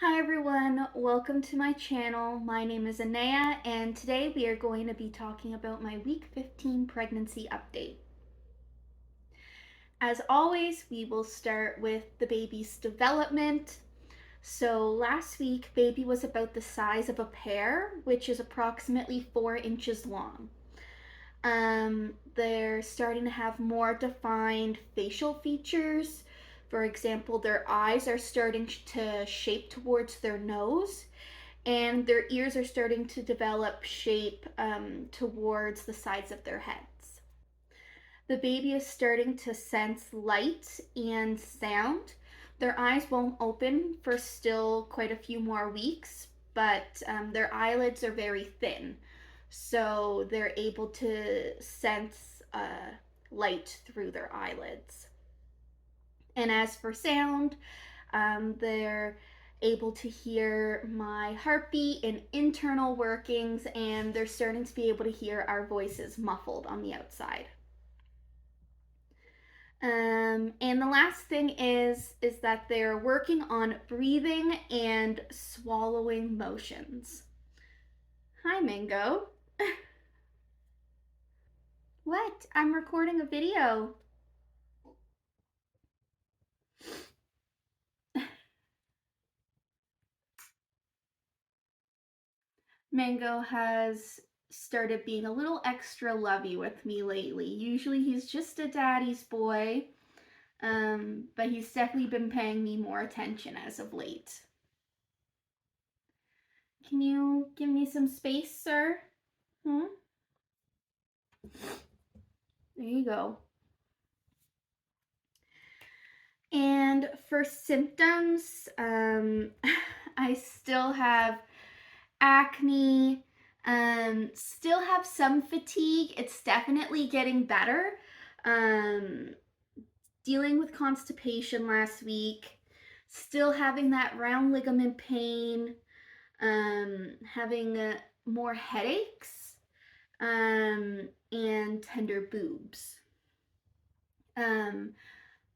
Hi everyone, welcome to my channel. My name is Anaya and today we are going to be talking about my week 15 pregnancy update. As always, we will start with the baby's development. So last week, baby was about the size of a pear, which is approximately 4 inches long. They're starting to have more defined facial features. For example, their eyes are starting to shape towards their nose, and their ears are starting to develop shape towards the sides of their heads. The baby is starting to sense light and sound. Their eyes won't open for still quite a few more weeks, but their eyelids are very thin, so they're able to sense light through their eyelids. And as for sound, they're able to hear my heartbeat and internal workings, and they're starting to be able to hear our voices muffled on the outside. And the last thing is that they're working on breathing and swallowing motions. Hi, Mango. What? I'm recording a video. Mango has started being a little extra lovey with me lately. Usually he's just a daddy's boy, but he's definitely been paying me more attention as of late. Can you give me some space, sir? Hmm? There you go. And for symptoms, I still have acne, still have some fatigue. It's definitely getting better. Um, Dealing with constipation last week, still having that round ligament pain, having more headaches, and tender boobs. Um,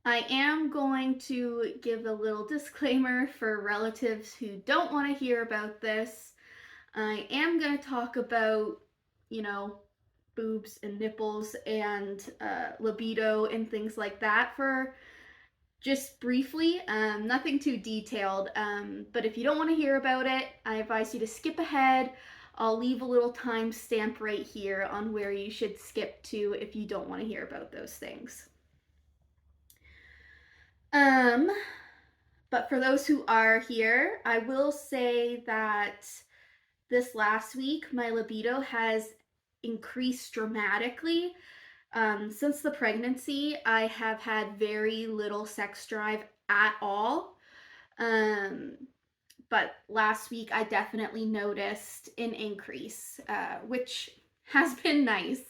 I am going to give a little disclaimer for relatives who don't want to hear about this. I am going to talk about, you know, boobs and nipples and libido and things like that for just briefly, nothing too detailed. But if you don't want to hear about it, I advise you to skip ahead. I'll leave a little timestamp right here on where you should skip to if you don't want to hear about those things. Um, but for those who are here, I will say that this last week my libido has increased dramatically. Since the pregnancy, I have had very little sex drive at all. Um, but last week I definitely noticed an increase, which has been nice.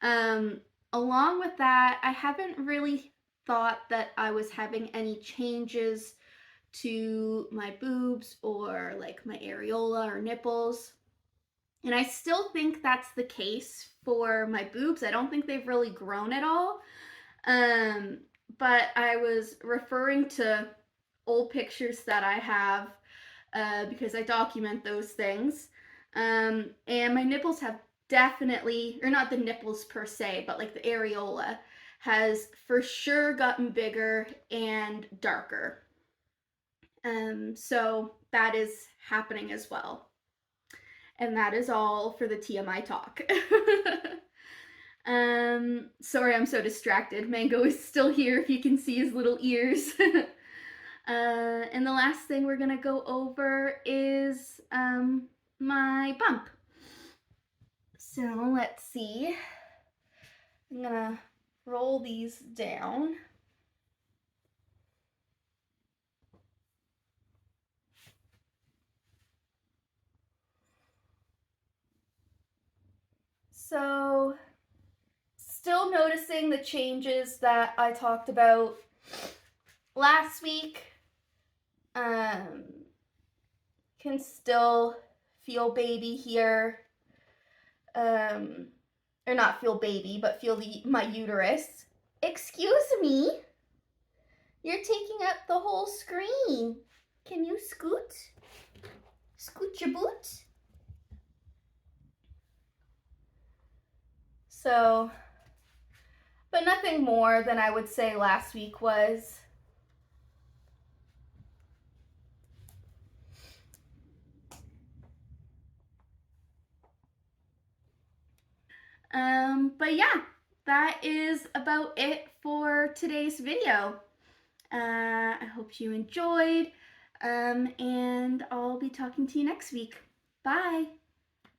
Um, Along with that, I haven't really thought that I was having any changes to my boobs or like my areola or nipples. And I still think that's the case for my boobs. I don't think they've really grown at all. Um, but I was referring to old pictures that I have because I document those things. And my nipples have definitely, or not the nipples per se, but like the areola has for sure gotten bigger and darker. So that is happening as well. And that is all for the TMI talk. Sorry, I'm so distracted. Mango is still here if you can see his little ears. And the last thing we're gonna go over is my bump. So let's see. I'm gonna roll these down. So, still noticing the changes that I talked about last week. Um, can still feel baby here. Or not feel baby, but feel my uterus. Excuse me? You're taking up the whole screen. Can you scoot? Scoot your boot? So, but nothing more than I would say last week was. But yeah, that is about it for today's video. I hope you enjoyed, and I'll be talking to you next week. Bye.